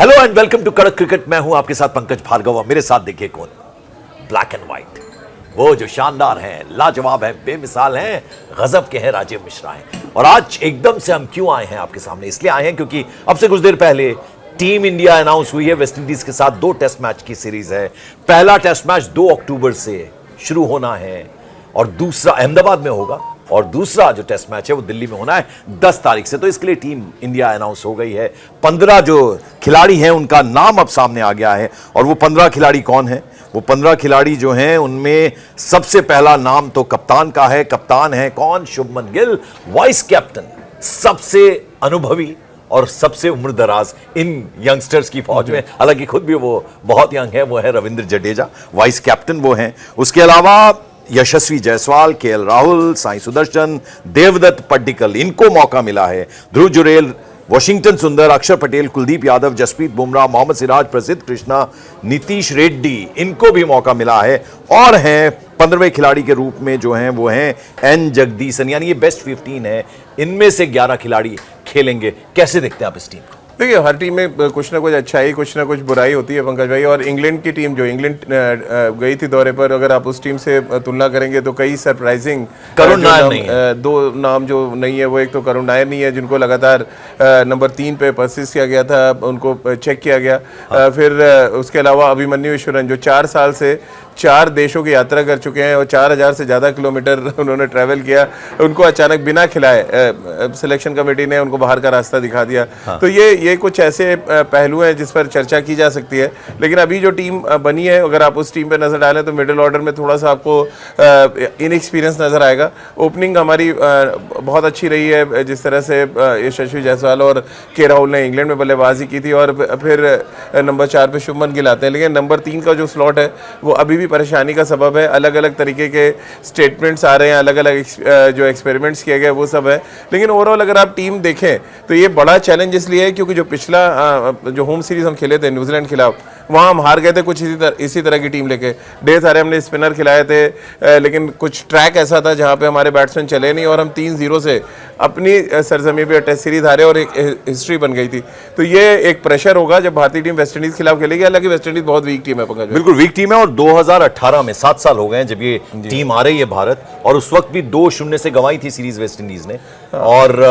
Hello and welcome to कड़क cricket. मैं हूं आपके साथ पंकज भार्गव और मेरे साथ देखिए कौन, ब्लैक एंड व्हाइट, वो जो शानदार हैं, लाजवाब हैं, बेमिसाल हैं, गजब के हैं, राजीव मिश्रा हैं। और आज एकदम से हम क्यों आए हैं आपके सामने? इसलिए आए हैं क्योंकि अब से कुछ देर पहले टीम इंडिया अनाउंस हुई है। वेस्ट इंडीज के साथ 2 टेस्ट मैच की सीरीज है। पहला टेस्ट मैच 2 अक्टूबर से शुरू होना है और दूसरा अहमदाबाद में होगा, और दूसरा जो टेस्ट मैच है वो दिल्ली में होना है 10 तारीख से। तो इसके लिए टीम इंडिया अनाउंस हो गई है। 15 जो खिलाड़ी हैं उनका नाम अब सामने आ गया है। और वो 15 खिलाड़ी कौन है? वो 15 खिलाड़ी जो हैं उनमें सबसे पहला नाम तो कप्तान का है। कप्तान है कौन? शुभमन गिल, वाइस कैप्टन, सबसे अनुभवी और सबसे उम्रदराज इन यंगस्टर्स की फौज में। हालांकि खुद भी वो बहुत यंग है, वो है रविंद्र जडेजा, वाइस कैप्टन वो हैं। उसके अलावा यशस्वी जायसवाल, केएल राहुल, साई सुदर्शन, देवदत्त पड्डीकल, इनको मौका मिला है। ध्रुव जुरेल, वॉशिंगटन सुंदर, अक्षर पटेल, कुलदीप यादव, जसप्रीत बुमराह, मोहम्मद सिराज, प्रसिद्ध कृष्णा, नीतीश रेड्डी, इनको भी मौका मिला है। और हैं 15वें खिलाड़ी के रूप में जो हैं वो हैं एन जगदीशन, यानी ये बेस्ट 15 है। इनमें से 11 खिलाड़ी खेलेंगे। कैसे देखते हैं आप इस टीम को? देखिए, हर टीम में कुछ ना कुछ अच्छाई, कुछ ना कुछ बुराई होती है पंकज भाई। और इंग्लैंड की टीम जो इंग्लैंड गई थी दौरे पर, अगर आप उस टीम से तुलना करेंगे तो कई सरप्राइजिंग करुण नायर नहीं है। 2 नाम जो नहीं है, वो एक तो करुण नायर नहीं है, जिनको लगातार नंबर 3 पे परसिस्ट किया गया था, उनको चेक किया गया। फिर उसके अलावा अभिमन्यु ईश्वरन, जो 4 साल से 4 देशों की यात्रा कर चुके हैं और 4000 से ज़्यादा किलोमीटर उन्होंने ट्रैवल किया, उनको अचानक बिना खिलाए सिलेक्शन कमेटी ने उनको बाहर का रास्ता दिखा दिया। तो ये कुछ ऐसे पहलू हैं जिस पर चर्चा की जा सकती है। लेकिन अभी जो टीम बनी है, अगर आप उस टीम पर नजर डालें तो मिडिल ऑर्डर में थोड़ा सा आपको इनएक्सपीरियंस नजर आएगा। ओपनिंग हमारी बहुत अच्छी रही है, जिस तरह से यशस्वी जायसवाल और के राहुल ने इंग्लैंड में बल्लेबाजी की थी, और फिर नंबर 4 पे शुभमन गिल आते हैं। लेकिन नंबर 3 का जो स्लॉट है वो अभी भी परेशानी का सबब है। अलग अलग तरीके के स्टेटमेंट्स आ रहे हैं, अलग अलग जो एक्सपेरिमेंट्स किए गए वो सब है। लेकिन ओवरऑल अगर आप टीम देखें तो ये बड़ा चैलेंज इसलिए है क्योंकि जो पिछला जो होम सीरीज हम खेले थे न्यूजीलैंड के खिलाफ, वहाँ हम हार गए थे कुछ इसी तरह की टीम लेके। ढेर सारे हमने स्पिनर खिलाए थे, लेकिन कुछ ट्रैक ऐसा था जहाँ पे हमारे बैट्समैन चले नहीं और हम 3-0 से अपनी सरजमी पे टेस्ट सीरीज हारे और एक हिस्ट्री बन गई थी। तो ये एक प्रेशर होगा जब भारतीय टीम वेस्ट इंडीज खिलाफ खेलेगी। हालांकि वेस्ट इंडीज बहुत वीक टीम है पंकज, बिल्कुल वीक टीम है। और 2018 में 7 साल हो गए हैं जब ये टीम आ रही है भारत, और उस वक्त भी 2-0 से गंवाई थी सीरीज वेस्ट इंडीज ने। और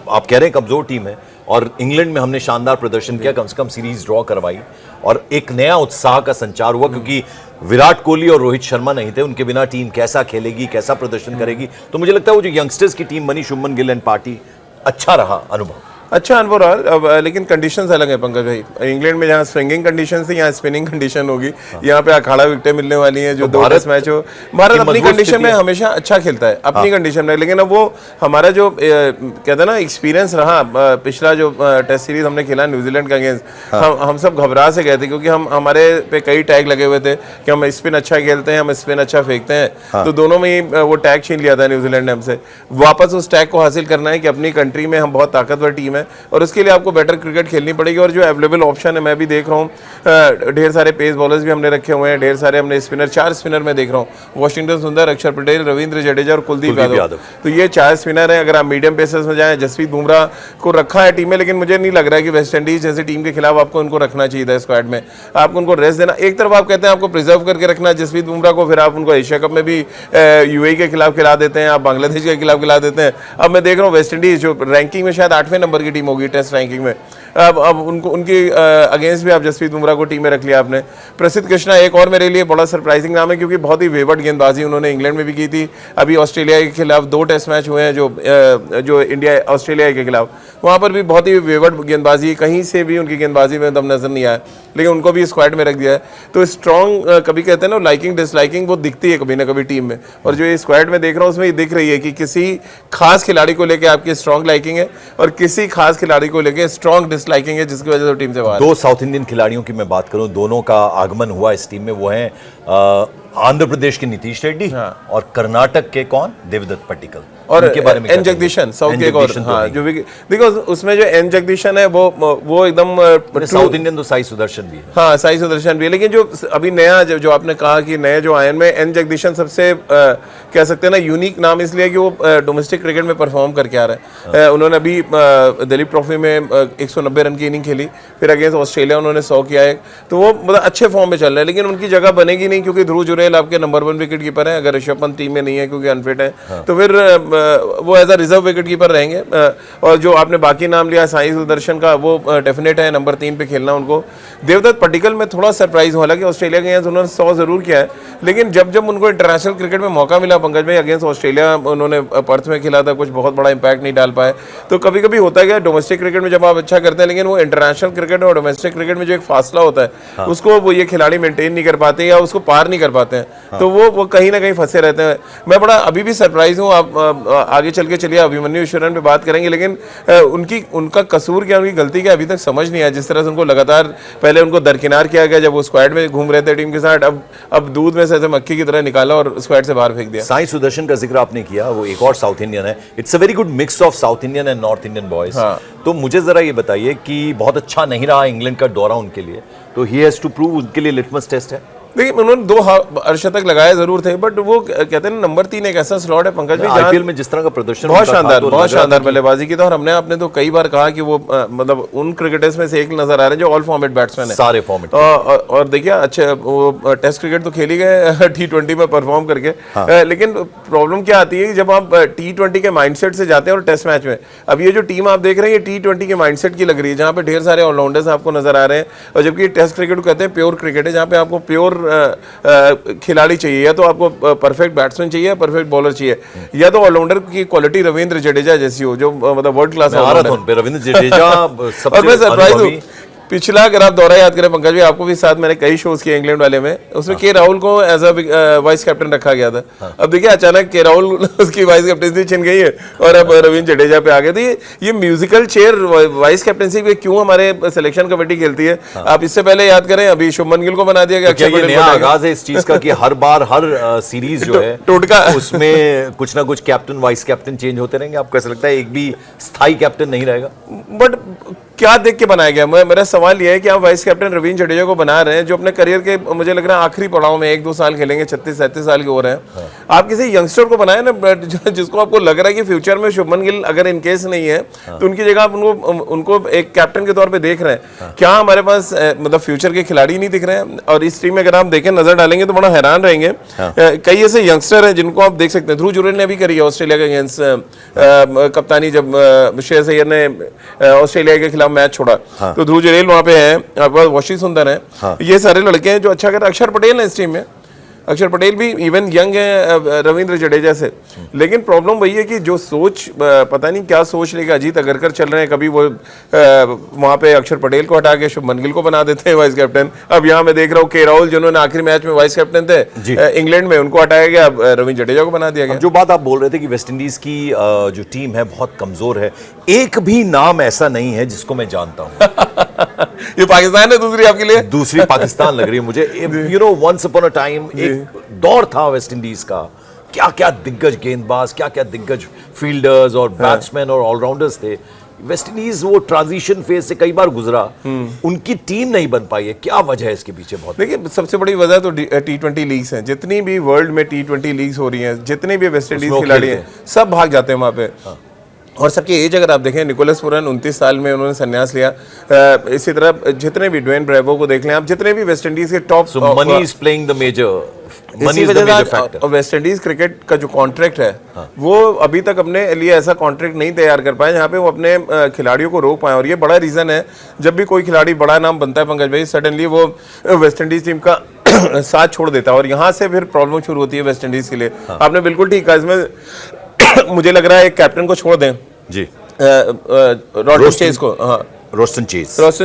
आप कह रहे हैं कमजोर टीम है, और इंग्लैंड में हमने शानदार प्रदर्शन किया, कम से कम सीरीज ड्रॉ करवाई, और एक नया उत्साह का संचार हुआ। क्योंकि विराट कोहली और रोहित शर्मा नहीं थे, उनके बिना टीम कैसा खेलेगी, कैसा प्रदर्शन करेगी। तो मुझे लगता है वो जो यंगस्टर्स की टीम बनी, शुभमन गिल एंड पार्टी, अच्छा रहा अनुभव। अच्छा अनुभव रहा। अब लेकिन कंडीशंस अलग है पंकज भाई। इंग्लैंड में जहाँ स्विंगिंग कंडीशन थी, यहाँ स्पिनिंग कंडीशन होगी। यहाँ पे अखाड़ा विकेटें मिलने वाली हैं। जो 2 टेस्ट मैच हो, भारत अपनी कंडीशन में हमेशा अच्छा खेलता है, अपनी कंडीशन में। लेकिन अब वो हमारा जो कहते हैं ना एक्सपीरियंस रहा, पिछला जो टेस्ट सीरीज हमने खेला न्यूजीलैंड का अगेंस्ट, हम सब घबरा से गए थे क्योंकि हमारे पे कई टैग लगे हुए थे कि हम स्पिन अच्छा खेलते हैं, हम स्पिन अच्छा फेंकते हैं। तो दोनों में ही वो टैग छीन लिया था न्यूजीलैंड ने हमसे। वापस उस टैग को हासिल करना है कि अपनी कंट्री में हम बहुत ताकतवर टीम है, और उसके लिए आपको बेटर क्रिकेट खेलनी पड़ेगी। और जो अवेलेबल ऑप्शन है, मैं भी देख रहा हूँ, ढेर सारे पेस बॉलर्स भी हमने रखे हुए हैं, ढेर सारे हमने स्पिनर, 4 स्पिनर मैं देख रहा हूँ, वॉशिंगटन सुंदर, अक्षर पटेल, रविंद्र जडेजा और कुलदीप यादव। तो ये 4 स्पिनर हैं। अगर आप मीडियम पेसर्स में जाएं, जसप्रीत बुमराह को रखा है टीम में, लेकिन मुझे नहीं लग रहा है कि वेस्ट इंडीज जैसी टीम के खिलाफ आपको उनको रखना चाहिए था स्क्वाड में। आपको उनको रेस्ट देना। एक तरफ आप कहते हैं आपको प्रिजर्व करके रखना जसप्रीत बुमराह को, फिर आप उनको एशिया कप में भी यूएई के खिलाफ खिला देते हैं, आप बांग्लादेश के खिलाफ खिला देते हैं। अब मैं देख रहा हूँ वेस्ट इंडीज जो रैंकिंग में शायद 8वें नंबर की टीम होगी टेस्ट रैंकिंग में, अब उनकी अगेंस्ट भी आप जसप्रीत बुमराह को टीम में रख लिया आपने। प्रसिद्ध कृष्णा एक और मेरे लिए बड़ा सरप्राइजिंग नाम है, क्योंकि बहुत ही वेवर्ड गेंदबाजी उन्होंने इंग्लैंड में भी की थी। अभी ऑस्ट्रेलिया के खिलाफ 2 टेस्ट मैच हुए हैं जो इंडिया ऑस्ट्रेलिया के खिलाफ, वहाँ पर भी बहुत ही वेवर्ड गेंदबाजी, कहीं से भी उनकी गेंदबाजी में दम नजर नहीं आया, लेकिन उनको भी स्क्वाड में रख दिया है। तो स्ट्रॉन्ग, कभी कहते हैं ना लाइकिंग डिसलाइकिंग, वो दिखती है कभी ना कभी टीम में, और जो ये स्क्वाड में देख रहा हूँ उसमें ये दिख रही है कि किसी खास खिलाड़ी को लेकर आपकी स्ट्रॉन्ग लाइकिंग है और किसी खास खिलाड़ी को लेकर स्ट्रॉन्ग डिसलाइकिंग है, जिसकी वजह से टीम से बाहर। 2 साउथ इंडियन खिलाड़ियों की मैं बात करूं, दोनों का आगमन हुआ इस टीम में। वो हैं आंध्र प्रदेश के नीतीश रेड्डी और कर्नाटक के कौन, देवदत्त पट्टिकल, और उनके बारे में एन जगदीशन साउथ के एक और, हाँ, जो भी देखो उसमें जो एन जगदीशन है वो एकदम साउथ इंडियन तो साई सुदर्शन भी है। हाँ, साई सुदर्शन भी है, लेकिन जो अभी नया जो आपने कहा कि नए जो आयन में एन जगदीशन सबसे कह सकते हैं ना यूनिक नाम इसलिए कि वो डोमेस्टिक क्रिकेट में परफॉर्म करके आ रहे हैं। उन्होंने अभी दिलीप ट्रॉफी में 190 रन की इनिंग खेली, फिर अगेंस्ट ऑस्ट्रेलिया उन्होंने 100 किया है, तो वो मतलब अच्छे फॉर्म में चल रहे हैं, लेकिन उनकी जगह बनेगी नहीं क्योंकि ध्रुव जुरेल आपके नंबर 1 विकेट कीपर है। अगर ऋषभ पंत टीम में नहीं है क्योंकि अनफिट है, तो फिर वो as a reserve wicket keeper रहेंगे। और जो आपने बाकी नाम लिया साई सुदर्शन का, वो डेफिनेट है नंबर 3 पे खेलना उनको। देवदत्त पट्टिकल में थोड़ा सरप्राइज हुआ, हालांकि ऑस्ट्रेलिया के यहाँ उन्होंने 100 जरूर किया है, लेकिन जब जब उनको इंटरनेशनल क्रिकेट में मौका मिला पंकज भाई, अगेंस्ट ऑस्ट्रेलिया उन्होंने पर्थ में खेला था, कुछ बहुत बड़ा इंपैक्ट नहीं डाल पाए। तो कभी कभी होता है डोमेस्टिक क्रिकेट में जब आप अच्छा करते हैं, लेकिन वो इंटरनेशनल क्रिकेट और डोमेस्टिक क्रिकेट में जो एक फासला होता है उसको वो ये खिलाड़ी मेंटेन नहीं कर पाते या उसको पार नहीं कर पाते हैं, तो वो कहीं ना कहीं फंसे रहते हैं। मैं बड़ा अभी भी सरप्राइज हूँ। आप आगे चल के चलिए अभिमन्यु ईश्वरन पे बात करेंगे, लेकिन उनका कसूर क्या, उनकी गलती क्या, अभी तक समझ नहीं आया। जिस तरह से उनको लगातार पहले उनको दरकिनार किया गया जब वो स्क्वाड में घूम रहे थे टीम के साथ, अब दूध में से ऐसे मक्खी की तरह निकाला और स्क्वाड से बाहर फेंक दिया। साई सुदर्शन का जिक्र आपने किया, वो एक और साउथ इंडियन है। It's a very good mix of south Indian and north Indian boys. तो मुझे जरा ये बताइए कि बहुत अच्छा नहीं रहा इंग्लैंड का दौरा उनके लिए, तो ही हैज टू प्रूव, उनके लिए लिटमस टेस्ट है। देखिए उन्होंने 2 अर्धशतक लगाए जरूर थे, बट वो कहते हैं नंबर 3 एक ऐसा स्लॉट है पंकज भाई, आईपीएल में जिस तरह का प्रदर्शन बहुत शानदार बल्लेबाजी की था। और आपने तो कई बार कहा कि वो मतलब उन क्रिकेटर्स में से एक नजर आ रहे हैं जो ऑल फॉर्मेट बैट्समैन है, सारे फॉर्मेट। और देखिए अच्छे वो टेस्ट क्रिकेट तो खेली गए T20 में परफॉर्म करके, लेकिन प्रॉब्लम क्या आती है कि जब आप T20 के माइंडसेट से जाते हैं और टेस्ट मैच में, अब ये जो टीम आप देख रहे हैं ये T20 के माइंडसेट की लग रही है, जहाँ पे ढेर सारे ऑलराउंडर्स आपको नजर आ रहे हैं, और जबकि टेस्ट क्रिकेट को कहते हैं प्योर क्रिकेट है, जहाँ पे आपको प्योर खिलाड़ी चाहिए, या तो आपको परफेक्ट बैट्समैन चाहिए या परफेक्ट बॉलर चाहिए, या तो ऑलराउंडर की क्वालिटी रविंद्र जडेजा जैसी हो जो मतलब वर्ल्ड क्लास रविंद्र जडेजा सबसे पिछला अगर आप दौरा याद करें पंकज भाई, आपको भी साथ मैंने कई शोज किए इंग्लैंड वाले में, उसमें के राहुल को एज अ वाइस कैप्टन रखा गया था। अब देखिए अचानक के राहुल उसकी वाइस कैप्टनसी छिन गई है और अब रविंद्र जडेजा पे आ गए। तो ये म्यूजिकल चेयर वाइस कैप्टनसी पे क्यों हमारे सिलेक्शन कमेटी खेलती है? आप इससे पहले याद करें अभी शुभमन गिल को बना दिया गया। ये नया आगाज है इस चीज का कि हर बार हर सीरीज जो है टोटका उसमें कुछ ना कुछ कैप्टन वाइस कैप्टन चेंज होते रहेंगे। आपको ऐसा लगता है एक भी स्थायी कैप्टन नहीं रहेगा? बट क्या देख के बनाया गया? मेरा सवाल यह है कि आप वाइस कैप्टन रविंद्र जडेजा को बना रहे हैं जो अपने करियर के मुझे लग रहा है आखिरी पड़ाव में 1-2 साल खेलेंगे, 36-37 साल के हो रहे हैं। आप किसी यंगस्टर को बनाए ना जिसको आपको लग रहा है कि फ्यूचर में शुभमन गिल अगर इनकेस नहीं है तो उनकी जगह आप उनको एक कैप्टन के तौर पे देख रहे हैं। क्या हमारे पास मतलब फ्यूचर के खिलाड़ी नहीं दिख रहे हैं? और इस टीम में अगर आप देखें, नजर डालेंगे तो बड़ा हैरान रहेंगे। कई ऐसे यंगस्टर हैं जिनको आप देख सकते हैं। ध्रुव जुरेल ने भी करी है ऑस्ट्रेलिया के अगेंस्ट कप्तानी, जब श्रेयस अय्यर ने ऑस्ट्रेलिया के खिलाफ मैच छोड़ा तो ध्रुव जुरेल वहां पे है, आपके पास वशी सुंदर है, ये सारे लड़के हैं जो अच्छा कर। अक्षर पटेल है इस टीम में, अक्षर पटेल भी इवन यंग है रविंद्र जडेजा से, लेकिन प्रॉब्लम वही है कि जो सोच पता नहीं क्या सोच लेके अजीत अगरकर चल रहे हैं। कभी वो वहां पे अक्षर पटेल को हटा के शुभमन गिल को बना देते हैं वाइस कैप्टन। अब यहाँ मैं देख रहा हूँ के राहुल जिन्होंने आखिरी मैच में वाइस कैप्टन थे इंग्लैंड में, उनको हटाया गया, अब रविंद्र जडेजा को बना दिया गया। जो बात आप बोल रहे थे कि वेस्टइंडीज की जो टीम है बहुत कमजोर है, एक भी नाम ऐसा नहीं है जिसको मैं जानता हूँ। ये पाकिस्तान है दूसरी आपके लिए, दूसरी पाकिस्तान लग रही है मुझे। You know once upon a time एक दौर था वेस्ट इंडीज का, क्या क्या दिग्गज गेंदबाज, क्या क्या दिग्गज फील्डर्स और बैट्समैन और ऑलराउंडर्स थे। वेस्ट इंडीज वो ट्रांजिशन फेज से कई बार गुजरा, उनकी टीम नहीं बन पाई है। क्या वजह है इसके पीछे? बहुत देखिए सबसे बड़ी वजह तो T20 लीग्स हैं। जितनी भी वर्ल्ड में T20 लीग्स हो रही हैं, जितने भी वेस्ट इंडीज खिलाड़ी हैं सब भाग जाते हैं वहां पे। और सबकी एज अगर आप देखें, निकोलस पुरन 29 साल में उन्होंने संन्यास लिया। इसी तरह जितने भी ड्वेन ब्रेवो को देख लें आप, जितने भी वेस्ट इंडीज के top, money is playing the major, इसी वजह से वेस्ट इंडीज क्रिकेट का जो कॉन्ट्रैक्ट है वो अभी तक अपने लिए ऐसा कॉन्ट्रैक्ट नहीं तैयार कर पाए जहाँ पे वो अपने खिलाड़ियों को रोक पाए। और ये बड़ा रीजन है, जब भी कोई खिलाड़ी बड़ा नाम बनता है पंकज भाई, सडनली वो वेस्ट इंडीज टीम का साथ छोड़ देता है और यहाँ से फिर प्रॉब्लम शुरू होती है वेस्ट इंडीज के लिए। आपने बिल्कुल ठीक कहा, इसमें मुझे लग रहा है एक कैप्टन को छोड़ दें जी, रॉडन चेज को, रोस्टन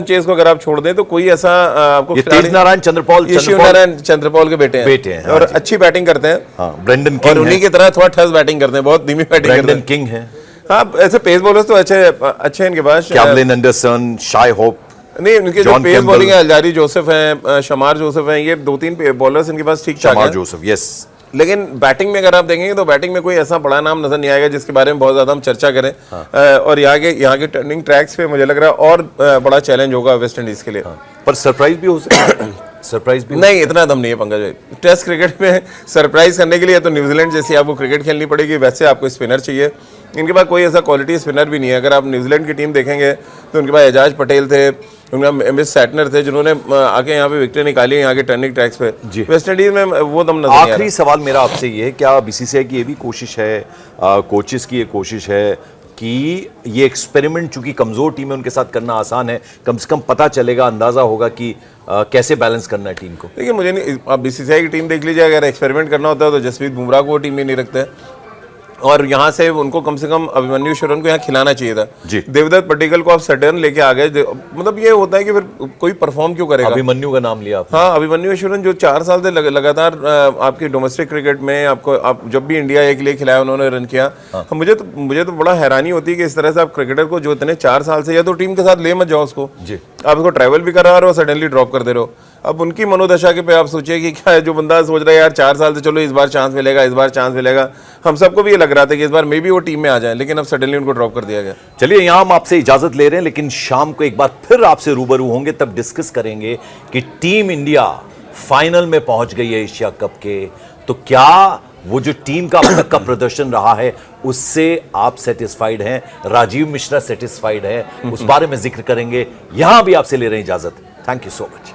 चेज को अगर आप छोड़ दें तो कोई ऐसा आपको तेजनारायण चंद्रपॉल, शिवनारायण चंद्रपॉल के बेटे हैं और अच्छी बैटिंग करते हैं। ब्रेंडन किंग, और उन्हीं की तरह थोड़ा ठस बैटिंग करते हैं, बहुत धीमी बैटिंग करते हैं। ब्रेंडन किंग है। हाँ, ऐसे पेस बॉलर्स तो अच्छे हैं इनके पास, कैवलिन एंडरसन, शाय होप, नहीं, उनके जो जॉन पेस कैम्पबल, बॉलिंग है, अलजारी जोसेफ हैं, शमार जोसेफ हैं, ये 2-3 बॉलर्स इनके पास ठीक ठाक शमार हैं। Joseph, yes. लेकिन बैटिंग में अगर आप देखेंगे तो बैटिंग में कोई ऐसा बड़ा नाम नजर नहीं आएगा जिसके बारे में बहुत ज्यादा हम चर्चा करें। और यहाँ के टर्निंग ट्रैक्स पे मुझे लग रहा है और बड़ा चैलेंज होगा वेस्ट इंडीज के लिए। पर सरप्राइज भी हो सकता है। सरप्राइज भी नहीं, इतना दम नहीं है पंकज भाई। टेस्ट क्रिकेट में सरप्राइज करने के लिए तो न्यूजीलैंड जैसी आपको क्रिकेट खेलनी पड़ेगी, वैसे आपको स्पिनर चाहिए। इनके पास कोई ऐसा क्वालिटी स्पिनर भी नहीं है। अगर आप न्यूजीलैंड की टीम देखेंगे तो उनके पास एजाज पटेल थे, उनका मिस सैटनर थे, जिन्होंने आके यहाँ पे विकेटें निकाली यहाँ के टर्निंग ट्रैक्स पे। वेस्ट इंडीज में वो दम नजर नहीं आ रहा। आखिरी सवाल मेरा आपसे ये है, क्या बीसीसीआई की ये भी कोशिश है, कोचेस की ये कोशिश है कि ये एक्सपेरिमेंट, चूंकि कमजोर टीम है उनके साथ करना आसान है, कम से कम पता चलेगा, अंदाजा होगा कि कैसे बैलेंस करना है टीम को? देखिए, मुझे नहीं, आप बीसीसीआई की टीम देख लीजिए, अगर एक्सपेरिमेंट करना होता है तो जसप्रीत बुमराह को वो टीम में नहीं रखते, और यहाँ से उनको कम से कम अभिमन्यु शरण को यहाँ खिलाना चाहिए था। जी। देवदत्त पट्टिकल को आप सडन लेके आ गए, मतलब ये होता है कि फिर कोई परफॉर्म क्यों करेगा। अभिमन्यु का नाम लिया आपने। हाँ, अभिमन्यु शरण जो 4 साल से लगातार आपकी डोमेस्टिक क्रिकेट में आपको, आप जब भी इंडिया एक लिए खिलाया उन्होंने रन किया। मुझे तो बड़ा हैरानी होती है कि इस तरह से आप क्रिकेटर को जो इतने 4 साल से, या तो टीम के साथ ले मत जाओ उसको, आप उसको ट्रैवल भी करा रहे हो, सडनली ड्रॉप कर दे रहे हो। अब उनकी मनोदशा के पे आप सोचिए कि क्या है, जो बंदा सोच रहा है यार 4 साल से चलो इस बार चांस मिलेगा, इस बार चांस मिलेगा, हम सबको भी ये लग रहा था कि इस बार मे बी वो टीम में आ जाए, लेकिन अब सडनली उनको ड्रॉप कर दिया गया। चलिए, यहाँ हम आपसे इजाजत ले रहे हैं, लेकिन शाम को एक बार फिर आपसे रूबरू होंगे, तब डिस्कस करेंगे कि टीम इंडिया फाइनल में पहुंच गई है एशिया कप के, तो क्या वो जो टीम का अब तक का प्रदर्शन रहा है उससे आप सेटिस्फाइड हैं, राजीव मिश्रा सेटिस्फाइड है, उस बारे में जिक्र करेंगे। यहां भी आपसे ले रहे हैं इजाजत। Thank you so much.